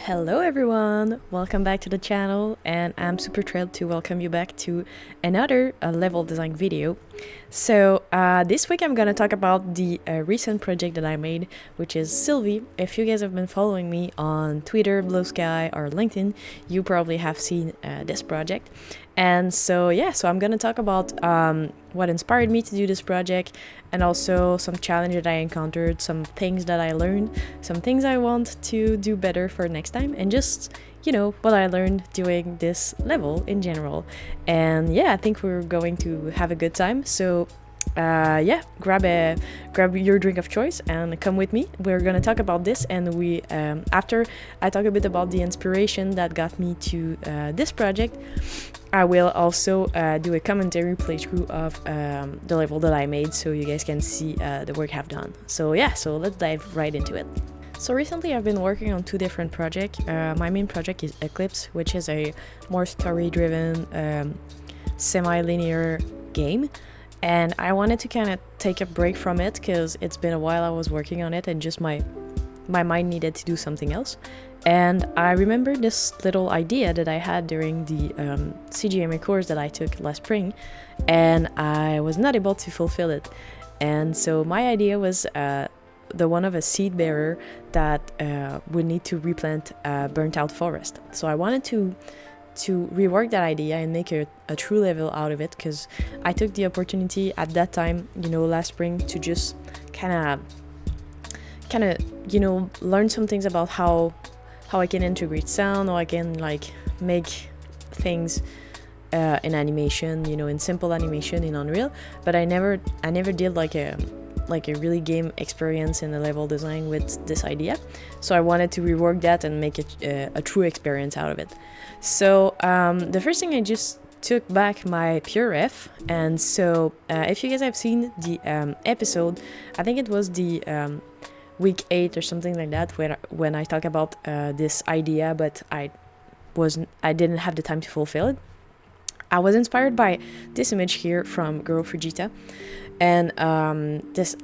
Hello everyone! Welcome back to the channel, and I'm super thrilled to welcome you back to another level design video. So this week I'm gonna talk about the recent project that I made, which is Sylvie. If you guys have been following me on Twitter, Blue Sky, or LinkedIn, you probably have seen this project. And so I'm gonna talk about what inspired me to do this project, and also some challenges that I encountered, some things that I learned, some things I want to do better for next time, and just, you know, what I learned doing this level in general. And I think we're going to have a good time. So grab your drink of choice and come with me. We're gonna talk about this, and we after I talk a bit about the inspiration that got me to this project, I will also do a commentary playthrough of the level that I made, so you guys can see the work I've done. So let's dive right into it. So recently I've been working on two different projects. My main project is Eclipse, which is a more story-driven, semi-linear game. And I wanted to kind of take a break from it because it's been a while I was working on it, and just my mind needed to do something else. And I remember this little idea that I had during the CGMA course that I took last spring, and I was not able to fulfill it. And so my idea was the one of a seed bearer that would need to replant a burnt out forest. So I wanted to rework that idea and make a true level out of it, because I took the opportunity at that time, last spring, to just kind of learn some things about how I can integrate sound, or I can make things in animation, in simple animation in Unreal. But I never did like a really game experience in the level design with this idea. So I wanted to rework that and make it a true experience out of it. So the first thing, I just took back my pure ref. And so if you guys have seen the episode, I think it was the week 8 or something like that, when I talk about this idea, but I didn't have the time to fulfill it. I was inspired by this image here from Girl Fujita, and this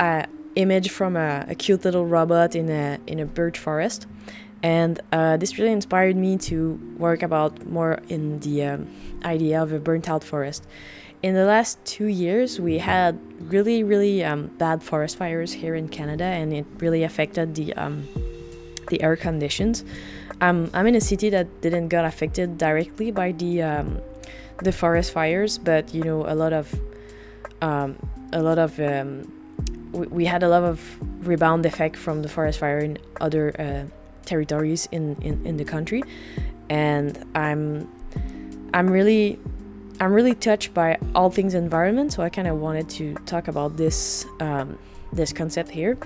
image from a cute little robot in a birch forest. And this really inspired me to work about more in the idea of a burnt out forest. In the last 2 years, we had really bad forest fires here in Canada, and it really affected the air conditions. I'm in a city that didn't get affected directly by the forest fires, but we had a lot of rebound effect from the forest fire in other territories in the country. And I'm really touched by all things environment, so I kind of wanted to talk about this concept here,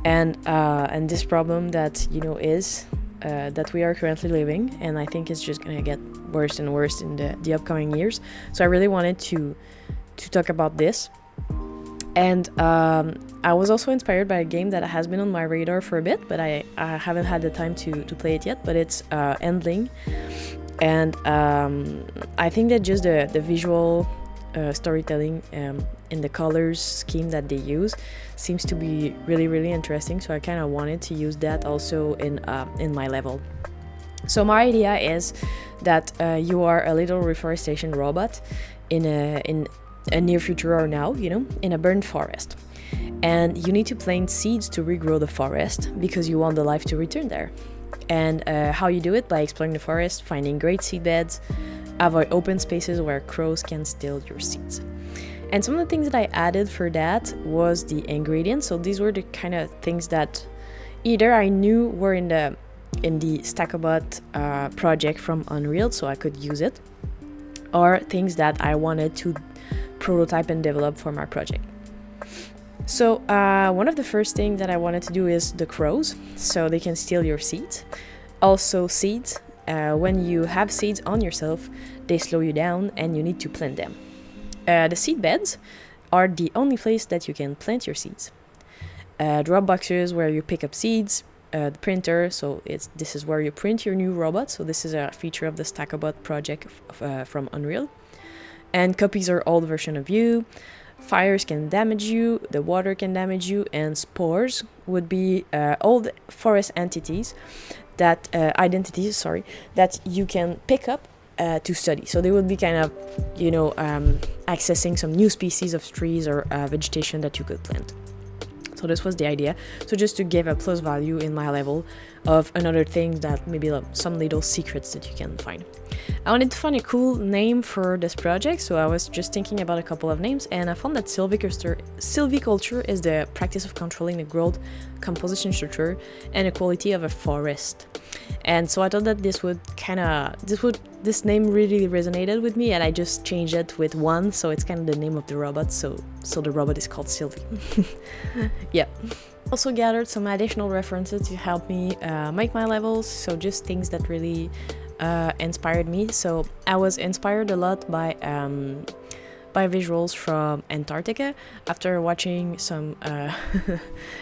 and this problem that is that we are currently living, and I think it's just gonna get worse and worse in the upcoming years. So I really wanted to talk about this. And I was also inspired by a game that has been on my radar for a bit, but I haven't had the time to play it yet. But it's Endling. And I think that just the visual storytelling in the colors scheme that they use seems to be really interesting. So I kind of wanted to use that also in my level. So my idea is that you are a little reforestation robot in a near future, or now, in a burnt forest. And you need to plant seeds to regrow the forest because you want the life to return there. And how you do it? By exploring the forest, finding great seed beds, avoid open spaces where crows can steal your seeds. And some of the things that I added for that was the ingredients. So these were the kind of things that either I knew were in the Stackobot project from Unreal, so I could use it, or things that I wanted to prototype and develop for my project. So one of the first things that I wanted to do is the crows, so they can steal your seeds. Also seeds, when you have seeds on yourself, they slow you down and you need to plant them. The seed beds are the only place that you can plant your seeds. Drop boxes where you pick up seeds, the printer, so this is where you print your new robot. So this is a feature of the Stackobot project from Unreal. And copies are old version of you. Fires can damage you, the water can damage you, and spores would be old forest entities that identities, sorry, that you can pick up to study. So they would be kind of, accessing some new species of trees or vegetation that you could plant. So this was the idea. So just to give a plus value in my level of another thing that maybe some little secrets that you can find. I wanted to find a cool name for this project, so I was just thinking about a couple of names, and I found that silviculture is the practice of controlling the growth, composition, structure, and the quality of a forest. And so I thought that this this name really resonated with me, and I just changed it with one, so it's kind of the name of the robot. So the robot is called Sylvie. Yeah. Also gathered some additional references to help me make my levels, so just things that really inspired me. So I was inspired a lot by visuals from Antarctica. After watching some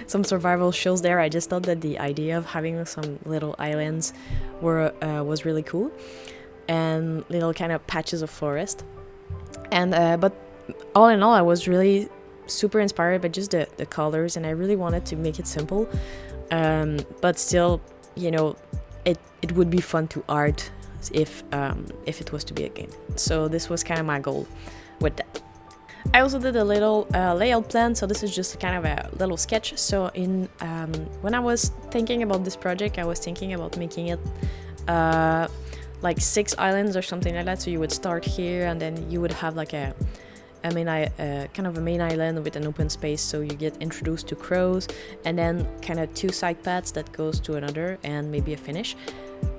some survival shows there, I just thought that the idea of having some little islands was really cool, and little kind of patches of forest. And but all in all, I was really super inspired by just the colors, and I really wanted to make it simple, but still, it would be fun to art if it was to be a game. So this was kind of my goal with that. I also did a little layout plan, so this is just kind of a little sketch. So when I was thinking about this project, I was thinking about making it like 6 islands or something like that. So you would start here, and then you would have like a main island with an open space, so you get introduced to crows, and then kind of 2 side paths that goes to another, and maybe a finish.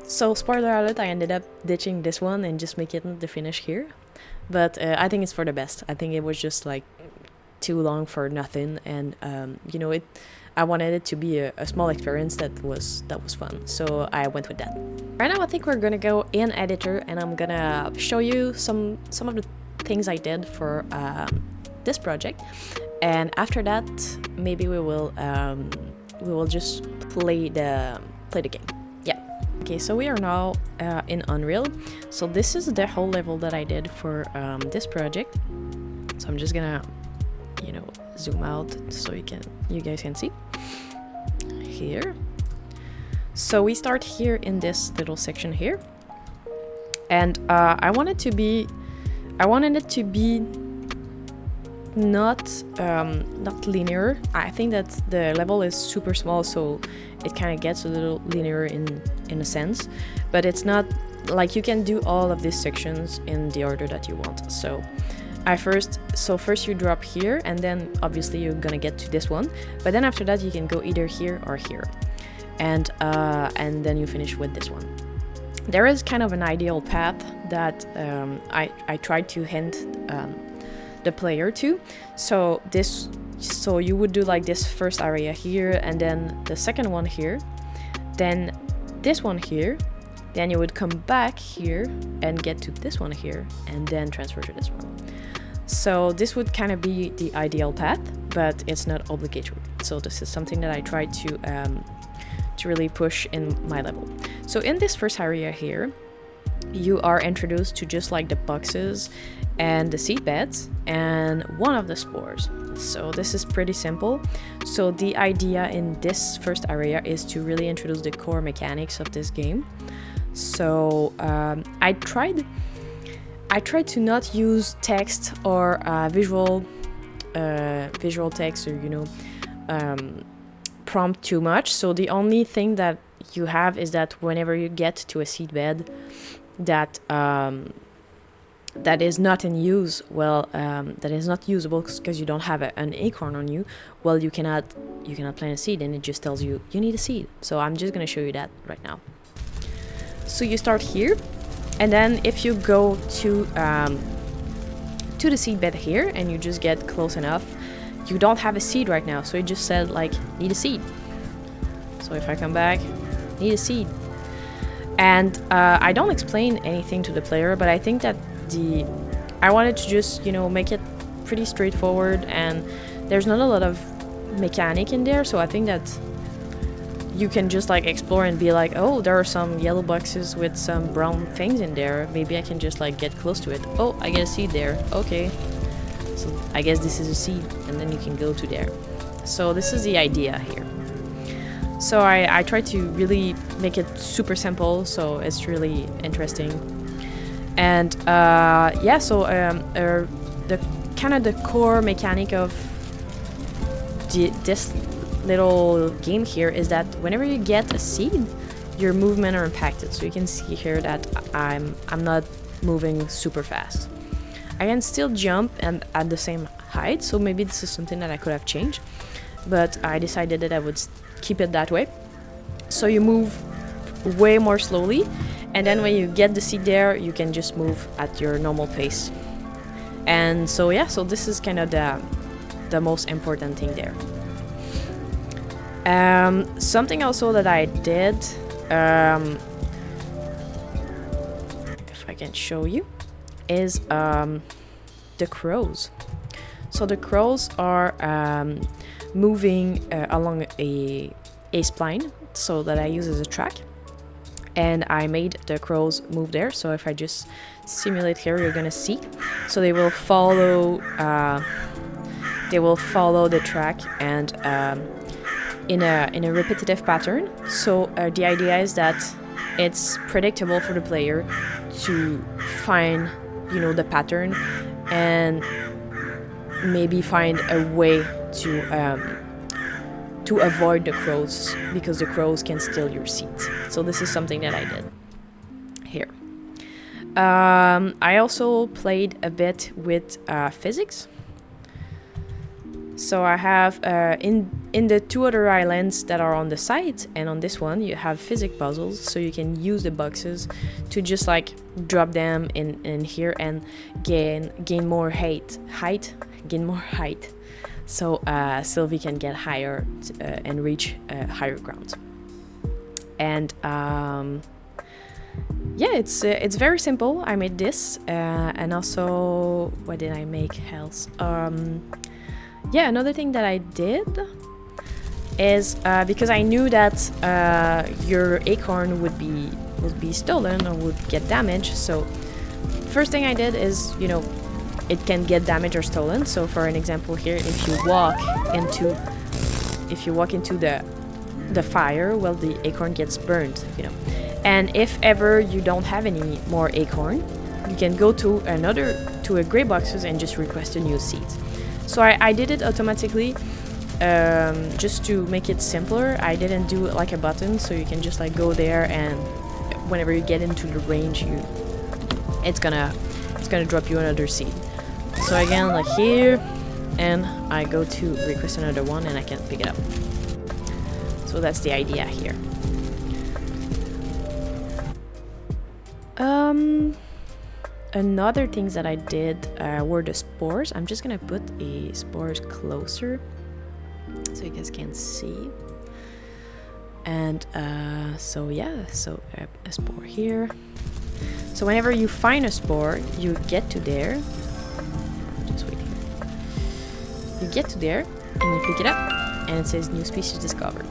So spoiler alert, I ended up ditching this one and just making the finish here, but I think it's for the best. I think it was just like too long for nothing, and I wanted it to be a small experience that was fun, so I went with that. Right now I think we're gonna go in editor, and I'm gonna show you some of the things I did for this project, and after that maybe we will just play the game. Yeah. Okay, so we are now in Unreal. So this is the whole level that I did for this project. So I'm just gonna zoom out so you guys can see here. So we start here in this little section here, and I wanted it to be not linear. I think that the level is super small, so it kind of gets a little linear in a sense, but it's not like you can do all of these sections in the order that you want. So first you drop here, and then obviously you're gonna get to this one, but then after that you can go either here or here, and then you finish with this one. There is kind of an ideal path that I tried to hint the player to. So you would do like this first area here, and then the second one here, then this one here, then you would come back here and get to this one here, and then transfer to this one. So this would kind of be the ideal path, but it's not obligatory. So this is something that I tried to really push in my level. So in this first area here, you are introduced to just like the boxes and the seed beds and one of the spores. So this is pretty simple. So the idea in this first area is to really introduce the core mechanics of this game. So I tried to not use text or visual text, or prompt too much. So the only thing that you have is that whenever you get to a seed bed that is not in use, that is not usable because you don't have an acorn on you, well, you cannot plant a seed, and it just tells you need a seed. So I'm just gonna show you that right now. So you start here, and then if you go to the seed bed here and you just get close enough, you don't have a seed right now, so it just said like need a seed. So if I come back, need a seed, and I don't explain anything to the player, but I think that I wanted to just make it pretty straightforward, and there's not a lot of mechanic in there, so I think that you can just like explore and be like, oh, there are some yellow boxes with some brown things in there, maybe I can just like get close to it. Oh, I get a seed there, okay, so I guess this is a seed, and then you can go to there. So this is the idea here. So I try to really make it super simple, so it's really interesting. And yeah, so the kind of the core mechanic of this little game here is that whenever you get a seed, your movement are impacted. So you can see here that I'm not moving super fast. I can still jump and at the same height, so maybe this is something that I could have changed, but I decided that I would keep it that way. So you move way more slowly, and then when you get the seed there, you can just move at your normal pace. And so yeah, so this is kind of the most important thing there. Something also that I did, if I can show you, is the crows. So the crows are moving along a spline, so that I use as a track, and I made the crows move there. So if I just simulate here, you're gonna see. So they will follow the track and in a repetitive pattern. So the idea is that it's predictable for the player to find, you know, the pattern and maybe find a way to avoid the crows, because the crows can steal your seeds. So this is something that I did here. I also played a bit with physics. So I have in the two other islands that are on the side, and on this one you have physics puzzles, so you can use the boxes to just like drop them in here and gain more height, so Sylvie can get higher and reach higher ground. And yeah, it's very simple. I made this, and also what did I make else? Yeah, another thing that I did is because I knew that your acorn would be stolen or would get damaged. So first thing I did is, you know, it can get damaged or stolen. So for an example here, if you walk into the fire, well, the acorn gets burned, you know. And if ever you don't have any more acorn, you can go to a gray boxes and just request a new seed. So I did it automatically, just to make it simpler. I didn't do it like a button, so you can just like go there, and whenever you get into the range, it's gonna drop you another seed. So again, like here, and I go to request another one, and I can pick it up. So that's the idea here. Another things that I did were the spores. I'm just gonna put a spores closer so you guys can see. And so yeah, so a spore here. So whenever you find a spore, you get to there. Just wait here. You get to there and you pick it up, and it says new species discovered.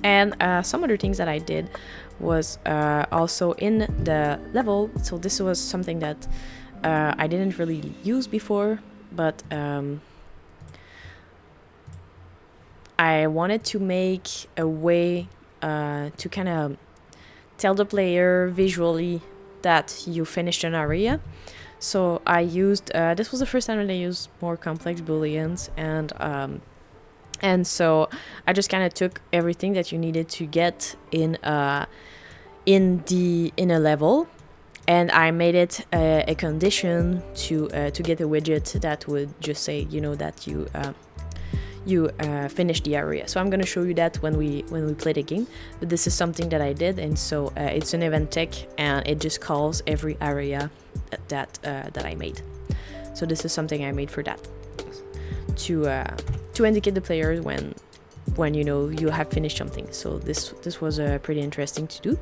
And some other things that I did was also in the level. So this was something that I didn't really use before, but I wanted to make a way to kind of tell the player visually that you finished an area. So I used, this was the first time that I used more complex booleans, and so I just kind of took everything that you needed to get in a level, and I made it a condition to get a widget that would just say, you know, that you finished the area. So I'm gonna show you that when we play the game. But this is something that I did, and so it's an event tech, and it just calls every area that I made. So this is something I made for that, to indicate the players when you know you have finished something. So this was pretty interesting to do.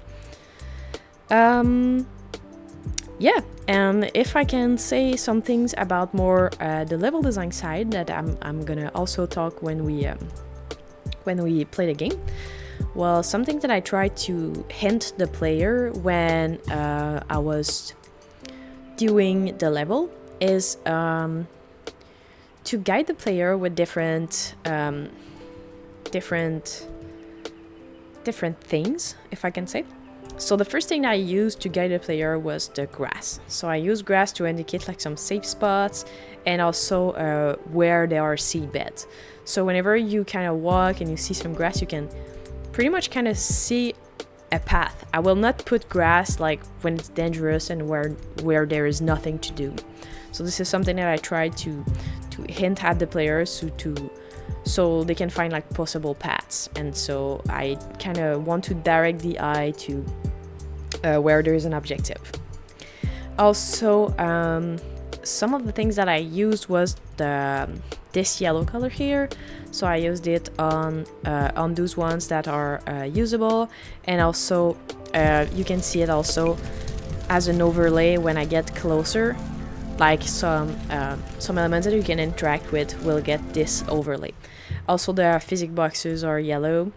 Yeah, and if I can say some things about more the level design side that I'm gonna also talk when we play the game. Well, something that I tried to hint the player when I was doing the level is to guide the player with different different things, if I can say. So the first thing I used to guide the player was the grass. So I used grass to indicate like some safe spots and also where there are seed beds. So whenever you kind of walk and you see some grass, you can pretty much kind of see a path. I will not put grass like when it's dangerous and where there is nothing to do. So this is something that I try to hint at the players so they can find like possible paths. And so I kind of want to direct the eye to where there is an objective. Also, some of the things that I used was this yellow color here. So I used it on those ones that are usable, and also you can see it also as an overlay when I get closer. Like some elements that you can interact with will get this overlay. Also, the physics boxes are yellow,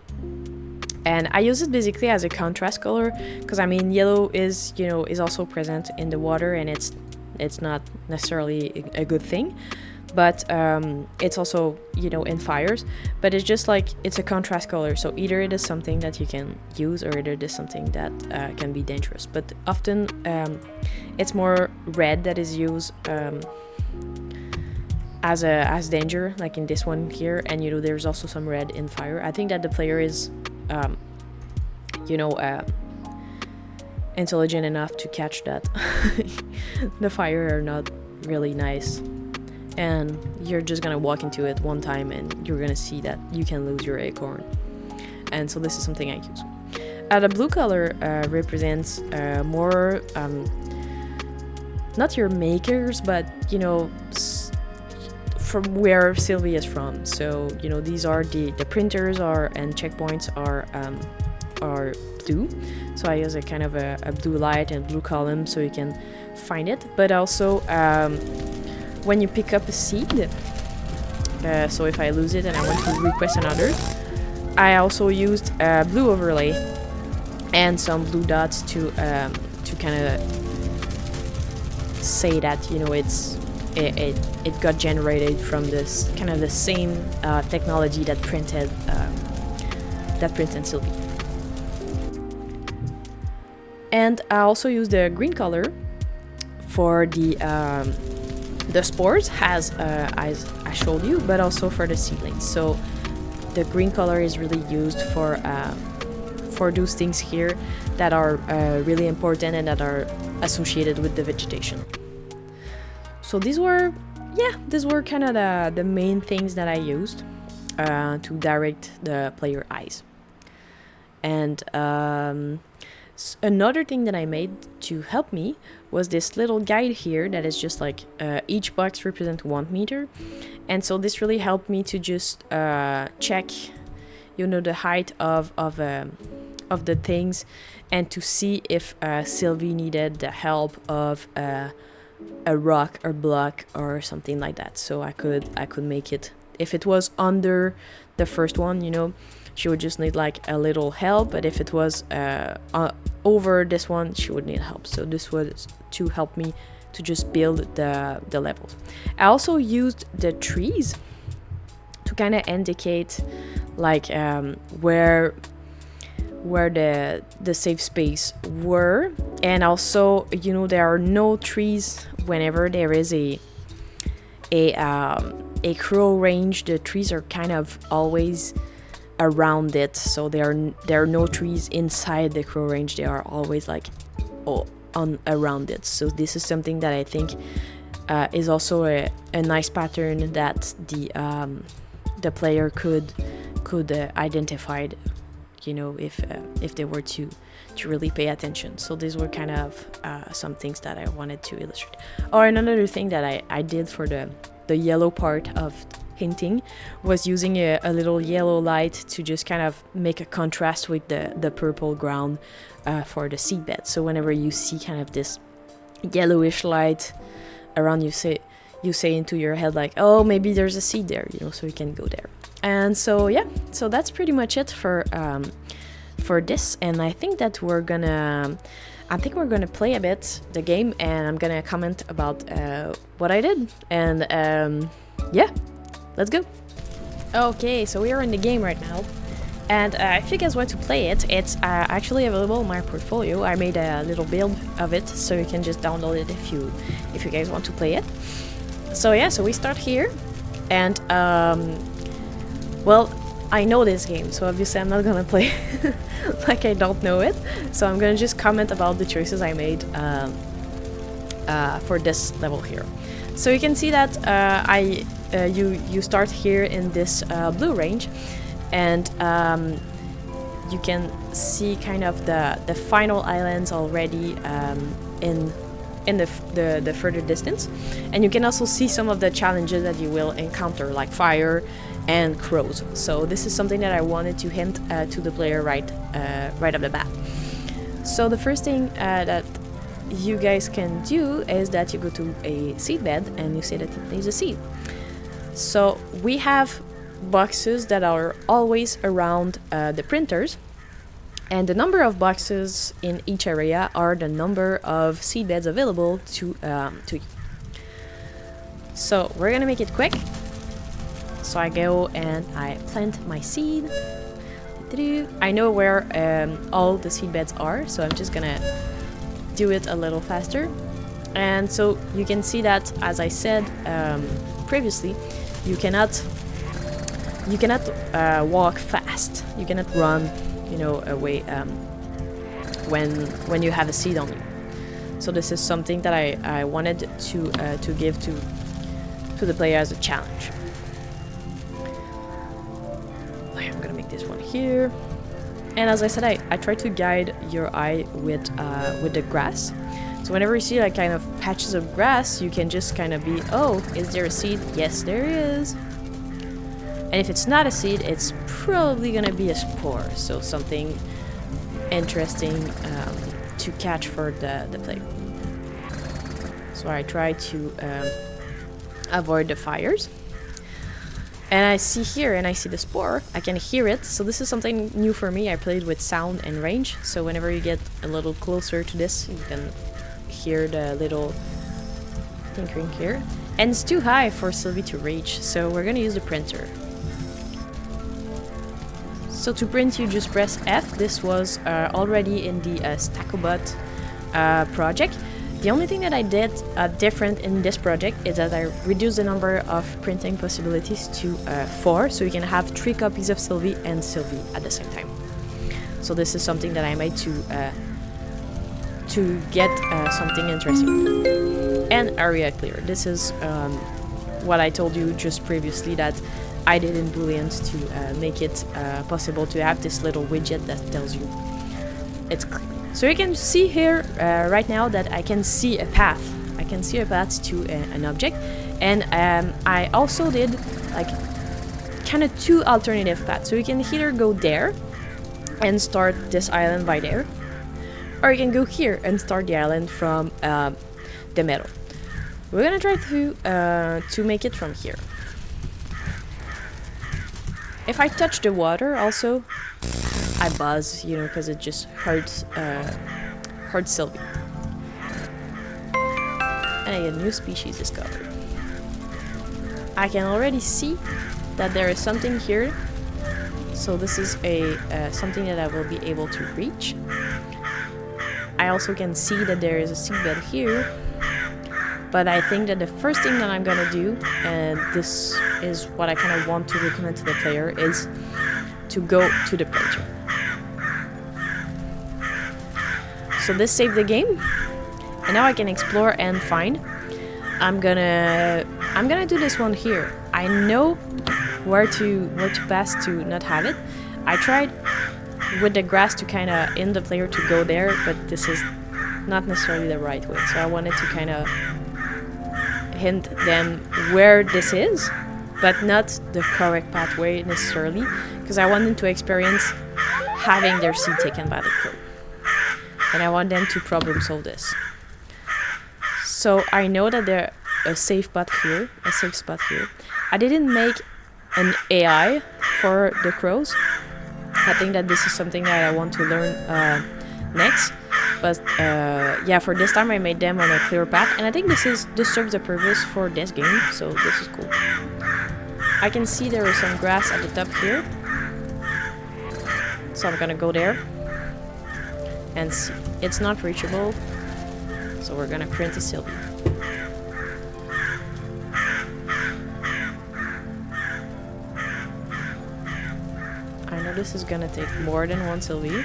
and I use it basically as a contrast color because I mean yellow is also present in the water, and it's not necessarily a good thing, but it's also in fires, but it's just like it's a contrast color, so either it is something that you can use or it is something that can be dangerous. But often it's more red that is used as danger, like in this one here, and there's also some red in fire. I think that the player is intelligent enough to catch that the fire are not really nice, and you're just gonna walk into it one time and you're gonna see that you can lose your acorn. And so this is something I use. The blue color represents more not your makers, but from where Sylvie is from. So these are the printers and checkpoints are blue, so I use a kind of a blue light and blue column so you can find it. But also when you pick up a seed, so if I lose it and I want to request another, I also used a blue overlay and some blue dots to kind of say that it got generated from this kind of the same technology that printed Sylvie. And I also used the green color for the spores, as I showed you, but also for the seedlings. So the green color is really used for those things here that are really important and that are associated with the vegetation. So these were kind of the main things that I used to direct the player eyes. And another thing that I made to help me was this little guide here that is just like each box represents 1 meter, and so this really helped me to just check the height of the things, and to see if Sylvie needed the help of a rock or block or something like that. So I could make it, if it was under the first one, she would just need like a little help, but if it was over this one, she would need help. So this was to help me to just build the levels. I also used the trees to kind of indicate like where the safe space were, and also there are no trees whenever there is a crow range. The trees are kind of always around it, so there are no trees inside the crow range. They are always like around it. So this is something that I think is also a nice pattern that the player could identify, if they were to really pay attention. So these were kind of some things that I wanted to illustrate. Or another thing that I did for the yellow part of hinting was using a little yellow light to just kind of make a contrast with the purple ground for the seedbed. So whenever you see kind of this yellowish light around, you say into your head like, oh, maybe there's a seed there, so you can go there. And so so that's pretty much it for this. And I think that we're gonna play a bit the game, and I'm gonna comment about what I did. And let's go. Okay, so we are in the game right now. And if you guys want to play it, it's actually available in my portfolio. I made a little build of it, so you can just download it if you guys want to play it. So yeah, so we start here, and well, I know this game, so obviously I'm not gonna play like I don't know it. So I'm gonna just comment about the choices I made for this level here. So you can see that you start here in this blue range. And you can see kind of the final islands already in the further distance, and you can also see some of the challenges that you will encounter, like fire and crows. So this is something that I wanted to hint to the player right off the bat. So the first thing that you guys can do is that you go to a seed bed and you say that it needs a seed. So we have boxes that are always around the printers, and the number of boxes in each area are the number of seed beds available to you. So we're gonna make it quick. So I go and I plant my seed. I know where all the seed beds are, so I'm just gonna do it a little faster. And so you can see that, as I said previously, you cannot walk fast. You cannot run, you know, away when you have a seed on you. So this is something that I wanted to give to the player as a challenge. I'm gonna make this one here. And as I said, I try to guide your eye with the grass. So whenever you see like kind of patches of grass, you can just kind of be, oh, is there a seed? Yes, there is. And if it's not a seed, it's probably gonna be a spore, so something interesting to catch for the player. So I try to avoid the fires. And I see here, and I see the spore, I can hear it, so this is something new for me. I played with sound and range, so whenever you get a little closer to this, you can hear the little tinkering here. And it's too high for Sylvie to reach, so we're gonna use the printer. So to print, you just press F. This was already in the Stackobot project. The only thing that I did different in this project is that I reduced the number of printing possibilities to 4, so you can have 3 copies of Sylvie and Sylvie at the same time. So this is something that I made to get something interesting. And area clear. This is what I told you just previously that I did in Booleans to make it possible to have this little widget that tells you it's clear. So you can see here right now that I can see a path. I can see a path to an object, and I also did like kind of 2 alternative paths. So you can either go there and start this island by there, or you can go here and start the island from the middle. We're gonna try to make it from here. If I touch the water also, I buzz, you know, because it just hurts Sylvie. And I get a new species discovered. I can already see that there is something here. So this is something that I will be able to reach. I also can see that there is a seabed here. But I think that the first thing that I'm gonna do, and this is what I kind of want to recommend to the player, is to go to the printer. So this saved the game, and now I can explore and find. I'm gonna do this one here. I know where to pass to not have it. I tried with the grass to kind of in the player to go there, but this is not necessarily the right way. So I wanted to kind of hint them where this is, but not the correct pathway necessarily, because I want them to experience having their seed taken by the crow. And I want them to problem solve this. So I know that there's a safe spot here. I didn't make an AI for the crows. I think that this is something that I want to learn next. But yeah, for this time I made them on a clear path, and I think this serves the purpose for this game, so this is cool. I can see there is some grass at the top here. So I'm gonna go there and see. It's not reachable, so we're gonna print a Sylvie. I know this is gonna take more than one Sylvie.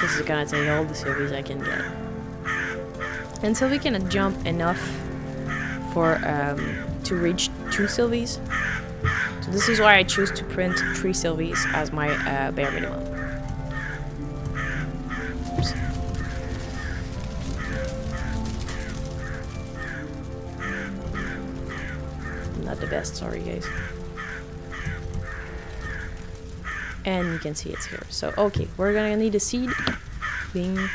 This is gonna take all the Sylvies I can get. And Sylvie can jump enough for to reach 2 Sylvies. So this is why I choose to print 3 Sylvies as my bare minimum. Oops. Not the best, sorry guys. And you can see it's here. So okay, we're gonna need a seed. Bing.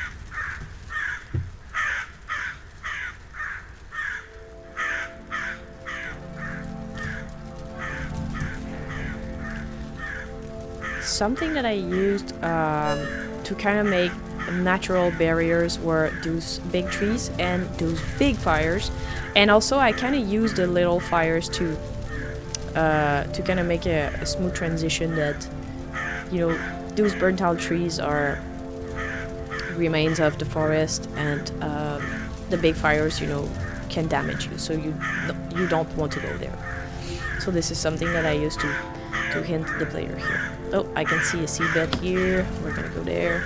Something that I used to kind of make natural barriers were those big trees and those big fires, and also I kind of used the little fires to kind of make a smooth transition that, you know, those burnt out trees are remains of the forest, and the big fires, you know, can damage you, so you don't want to go there. So this is something that I used to hint the player here. Oh, I can see a seedbed here. We're gonna go there.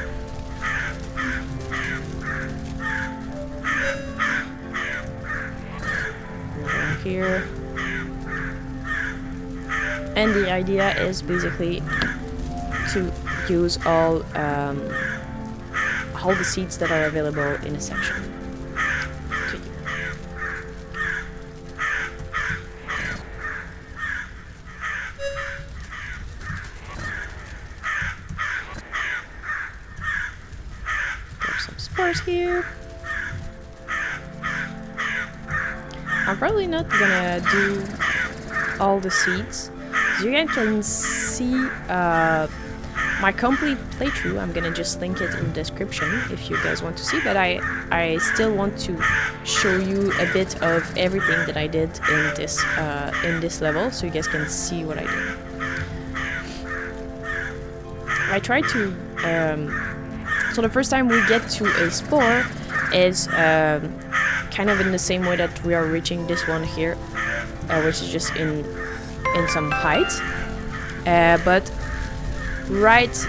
Down here. And the idea is basically to use all the seeds that are available in a section. Here. I'm probably not gonna do all the seeds. As you guys can see my complete playthrough, I'm gonna just link it in the description if you guys want to see, but I still want to show you a bit of everything that I did in this level, so you guys can see what I did. I tried to so the first time we get to a spore is kind of in the same way that we are reaching this one here, which is just in some height. But right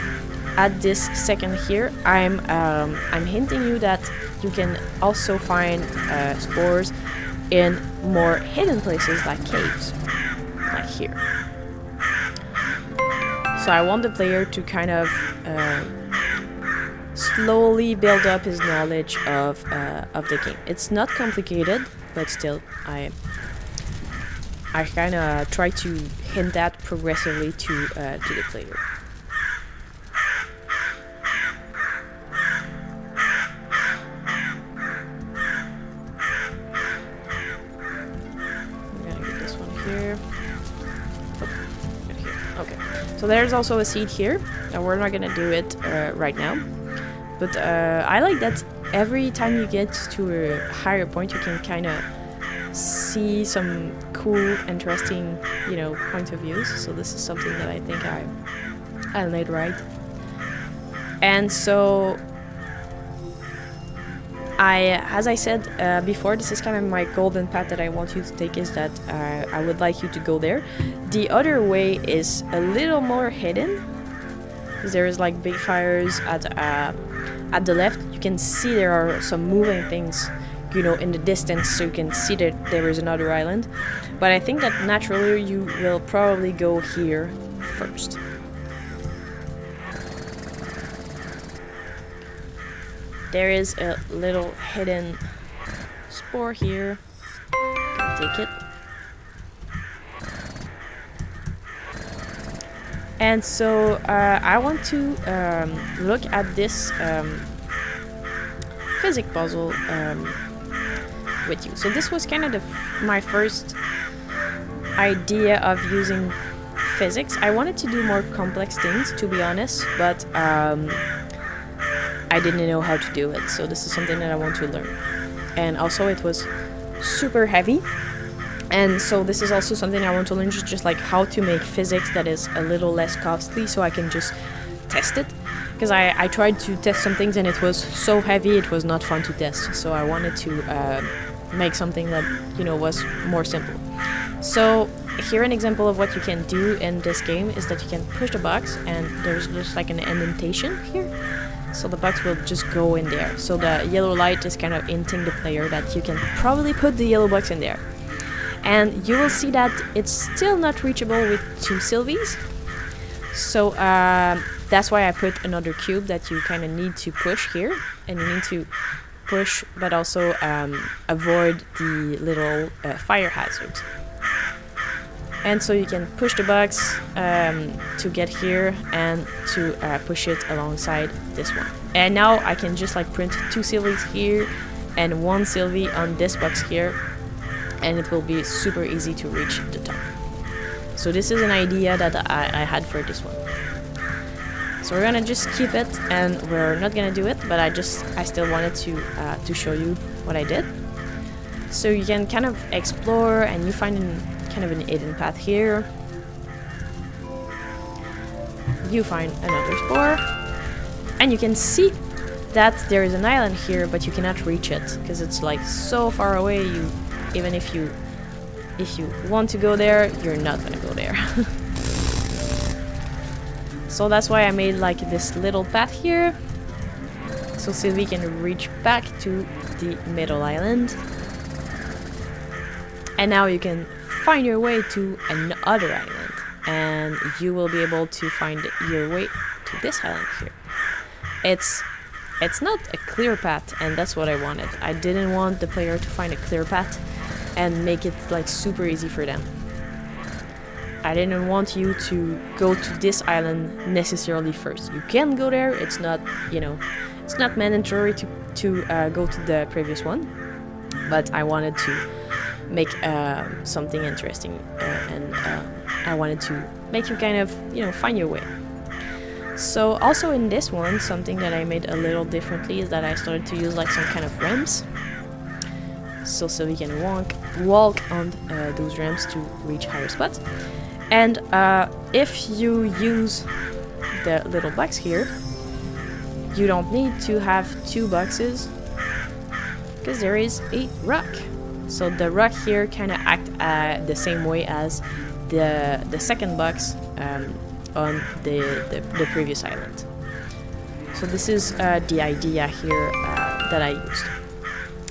at this second here, I'm hinting you that you can also find spores in more hidden places like caves, like here. So I want the player to kind of slowly build up his knowledge of the game. It's not complicated, but still, I kind of try to hint that progressively to the player. I'm gonna get this one here. Oh, right here. Okay. So there's also a seed here, and we're not gonna do it right now. But I like that every time you get to a higher point, you can kind of see some cool, interesting, you know, point of views. So this is something that I think I made right. And so as I said before, this is kind of my golden path that I want you to take, is that I would like you to go there. The other way is a little more hidden, because there is like big fires at the left. You can see there are some moving things, you know, in the distance, so you can see that there is another island. But I think that naturally you will probably go here first. There is a little hidden spore here. Take it. And so I want to look at this physics puzzle with you. So this was kind of my first idea of using physics. I wanted to do more complex things, to be honest, but I didn't know how to do it. So this is something that I want to learn. And also it was super heavy. And so this is also something I want to learn, just like how to make physics that is a little less costly, so I can just test it. Because I tried to test some things and it was so heavy, it was not fun to test. So I wanted to make something that, you know, was more simple. So here an example of what you can do in this game is that you can push the box and there's just like an indentation here. So the box will just go in there. So the yellow light is kind of hinting the player that you can probably put the yellow box in there. And you will see that it's still not reachable with 2 Sylvies. So that's why I put another cube that you kind of need to push here. And you need to push, but also avoid the little fire hazards. And so you can push the box to get here and to push it alongside this one. And now I can just like print 2 Sylvies here and 1 Sylvie on this box here. And it will be super easy to reach the top. So this is an idea that I had for this one. So we're gonna just keep it, and we're not gonna do it, but I still wanted to show you what I did. So you can kind of explore, and you find kind of an hidden path here. You find another spore, and you can see that there is an island here, but you cannot reach it because it's like so far away. Even if you want to go there, you're not gonna go there. So that's why I made like this little path here, so Sylvie can reach back to the middle island. And now you can find your way to another island, and you will be able to find your way to this island here. It's not a clear path, and that's what I wanted. I didn't want the player to find a clear path and make it like super easy for them. I didn't want you to go to this island necessarily first. You can go there, it's not, you know, it's not mandatory to go to the previous one, but I wanted to make something interesting, and I wanted to make you kind of, you know, find your way. So also in this one, something that I made a little differently is that I started to use like some kind of ramps, so we can walk on those ramps to reach higher spots. And if you use the little box here, you don't need to have 2 boxes because there is a rock. So the rock here kind of act the same way as the second box on the previous island. So this is the idea here that I used.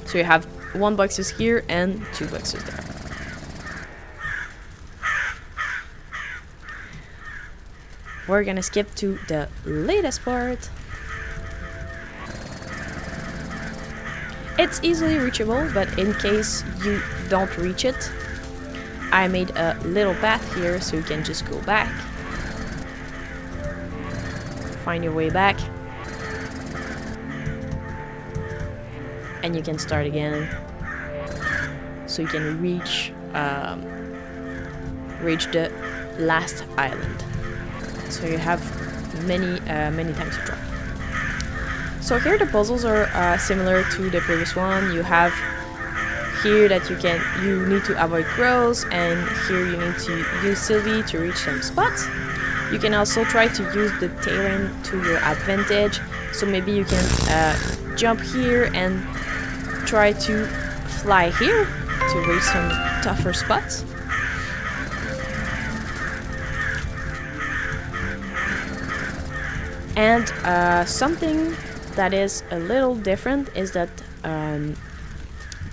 So you have 1 boxes here and 2 boxes there. We're gonna skip to the latest part. It's easily reachable, but in case you don't reach it, I made a little path here so you can just go back. Find your way back. And you can start again. So you can reach the last island. So you have many times to drop. So here the puzzles are similar to the previous one. You have here that you need to avoid crows, and here you need to use Sylvie to reach some spots. You can also try to use the terrain to your advantage. So maybe you can jump here and try to fly here to reach some tougher spots. And something that is a little different is that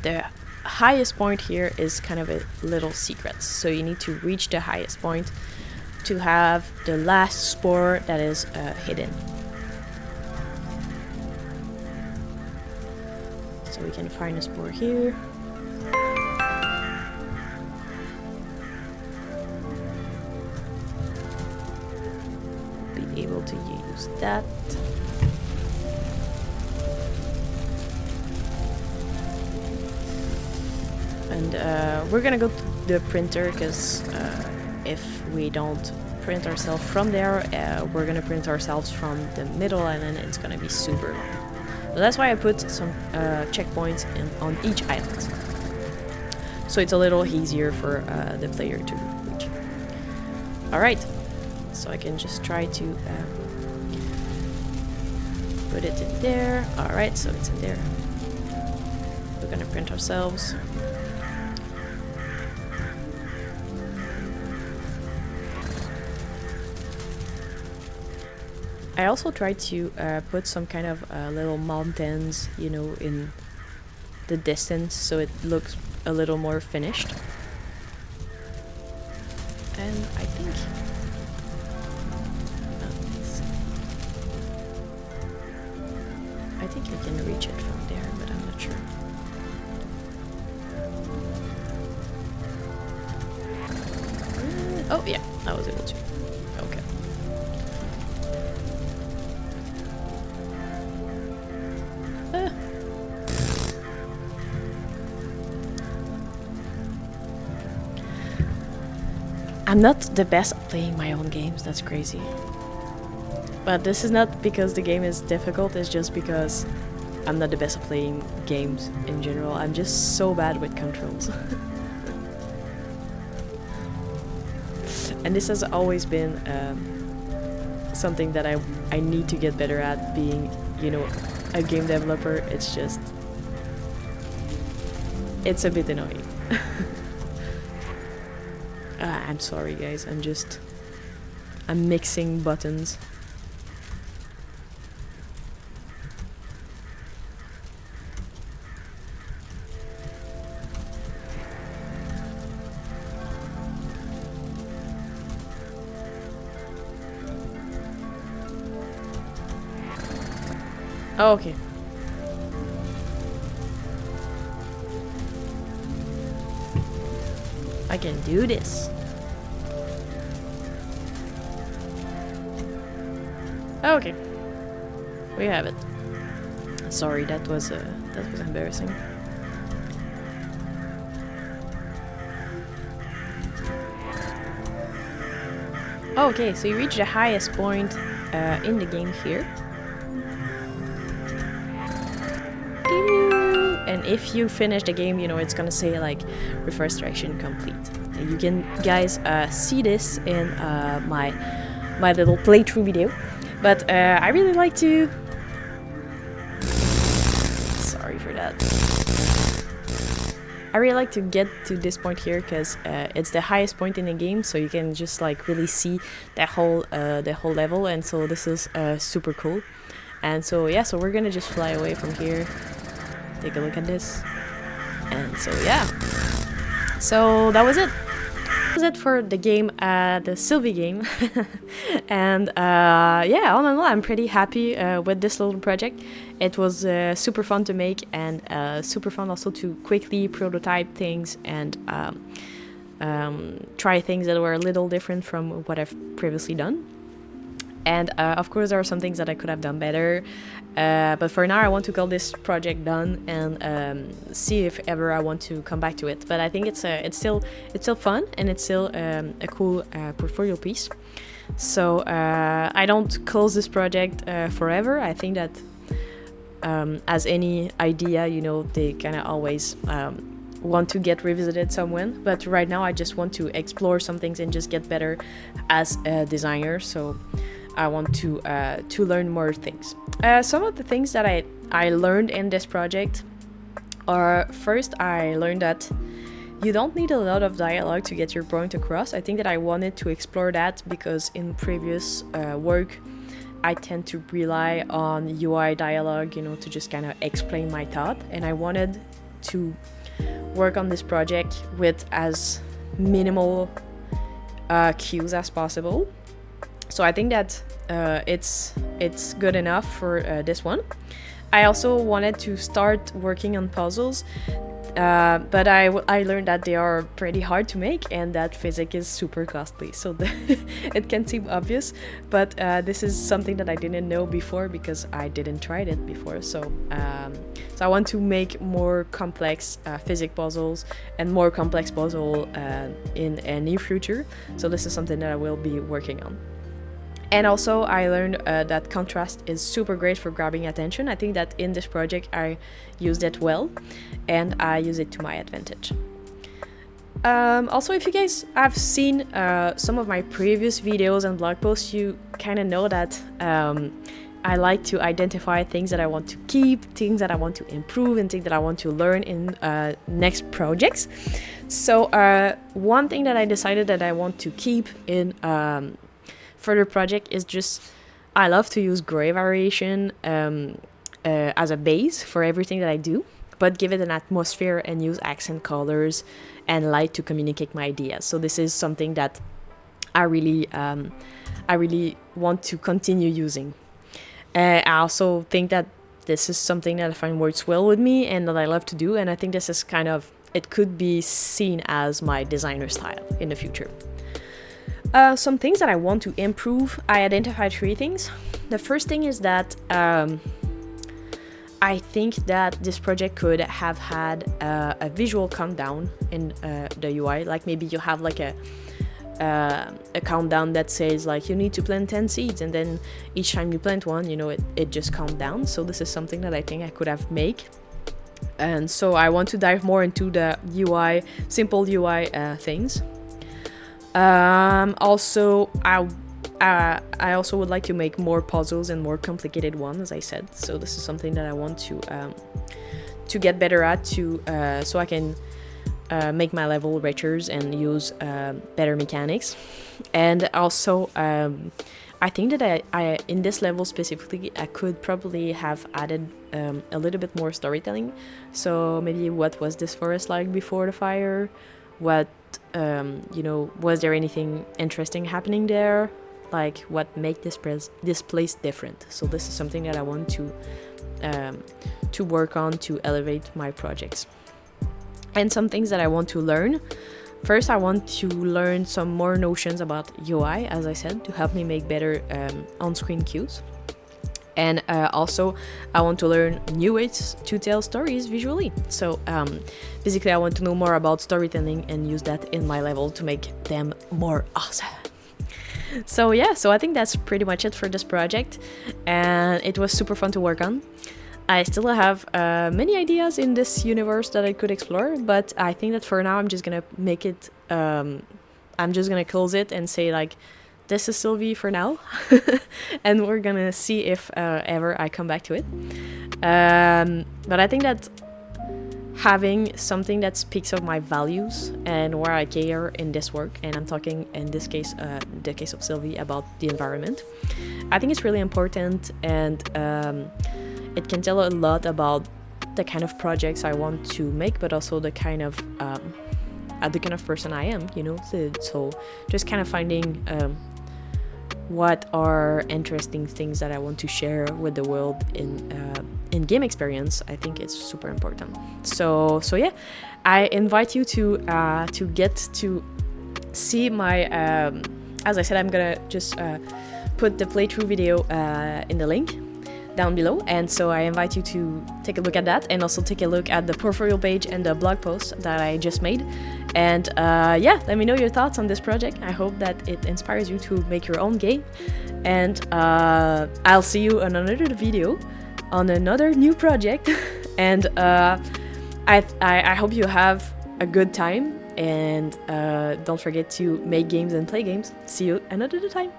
the highest point here is kind of a little secret. So you need to reach the highest point to have the last spore that is hidden. So we can find a spore here. Be able to use that. And we're gonna go to the printer because if we don't print ourselves from there, we're gonna print ourselves from the middle island, and it's gonna be super long. So that's why I put some checkpoints on each island. so it's a little easier for the player to reach. Alright, so I can just try to put it in there. Alright, so it's in there. We're gonna print ourselves. I also tried to put some kind of little mountains, you know, in the distance, so it looks a little more finished. And I think I can reach it from there, but I'm not sure. Oh yeah, I was able to. Okay. I'm not the best at playing my own games, that's crazy. But this is not because the game is difficult, it's just because I'm not the best at playing games in general. I'm just so bad with controls. And this has always been something that I need to get better at, being, you know, a game developer. It's just... it's a bit annoying. I'm sorry guys, I'm mixing buttons. Oh, okay. I can do this. Okay, we have it. Sorry, that was embarrassing. Okay, so you reach the highest point in the game here. And if you finish the game, you know, it's gonna say like reforestation complete. And you can guys see this in my little playthrough video. But I really like to... sorry for that. I really like to get to this point here because it's the highest point in the game, so you can just like really see the whole level, and so this is super cool. And so yeah, so we're gonna just fly away from here. Take a look at this. And so yeah. So that was it. That was it for the game, the Sylvie game. And yeah, all in all, I'm pretty happy with this little project. It was super fun to make, and super fun also to quickly prototype things and try things that were a little different from what I've previously done. And of course there are some things that I could have done better, but for now I want to call this project done and see if ever I want to come back to it. But I think it's still fun, and it's still a cool portfolio piece. So I don't close this project forever. I think that as any idea, you know, they kind of always want to get revisited somewhere. But right now I just want to explore some things and just get better as a designer. So I want to learn more things. Some of the things that I learned in this project are, first, I learned that you don't need a lot of dialogue to get your point across. I think that I wanted to explore that because in previous work I tend to rely on UI dialogue, you know, to just kind of explain my thought, and I wanted to work on this project with as minimal cues as possible. So I think that it's good enough for this one. I also wanted to start working on puzzles, but I learned that they are pretty hard to make and that physics is super costly. So it can seem obvious, but this is something that I didn't know before because I didn't try it before. So I want to make more complex physics puzzles and more complex puzzle in a near future. So this is something that I will be working on. And also I learned that contrast is super great for grabbing attention. I think that in this project I used it well, and I use it to my advantage. Also, if you guys have seen some of my previous videos and blog posts, you kind of know that I like to identify things that I want to keep, things that I want to improve, and things that I want to learn in next projects. So one thing that I decided that I want to keep in further project is just, I love to use gray variation as a base for everything that I do, but give it an atmosphere and use accent colors and light to communicate my ideas. So this is something that I really want to continue using. I also think that this is something that I find works well with me and that I love to do, and I think this is kind of, it could be seen as my designer style in the future. Some things that I want to improve, I identified 3 things. The first thing is that I think that this project could have had a visual countdown in the UI. Like maybe you have like a countdown that says like you need to plant 10 seeds, and then each time you plant one, you know, it just counts down. So this is something that I think I could have made. And so I want to dive more into the UI, simple UI things. Also, I also would like to make more puzzles and more complicated ones, as I said. So this is something that I want to get better at, so I can make my level richer and use better mechanics. And also, I think that I in this level specifically, I could probably have added a little bit more storytelling. So maybe what was this forest like before the fire? What was there anything interesting happening there? Like what make this place different? So this is something that I want to work on to elevate my projects. And some things that I want to learn. First, I want to learn some more notions about UI, as I said, to help me make better on-screen cues. And also, I want to learn new ways to tell stories visually. So basically, I want to know more about storytelling and use that in my level to make them more awesome. So yeah, so I think that's pretty much it for this project, and it was super fun to work on. I still have many ideas in this universe that I could explore, but I think that for now I'm just gonna make it, I'm just gonna close it and say like, this is Sylvie for now, and we're gonna see if ever I come back to it. But I think that having something that speaks of my values and where I care in this work, and I'm talking in this case, the case of Sylvie, about the environment, I think it's really important, and it can tell a lot about the kind of projects I want to make, but also the kind of person I am, you know. So just kind of finding what are interesting things that I want to share with the world in game experience. I think it's super important. So yeah, I invite you to get to see my as I said, I'm gonna just put the playthrough video in the link down below, and so I invite you to take a look at that, and also take a look at the portfolio page and the blog post that I just made. And yeah, let me know your thoughts on this project. I hope that it inspires you to make your own game, and I'll see you on another video on another new project. And I hope you have a good time, and don't forget to make games and play games. See you another time.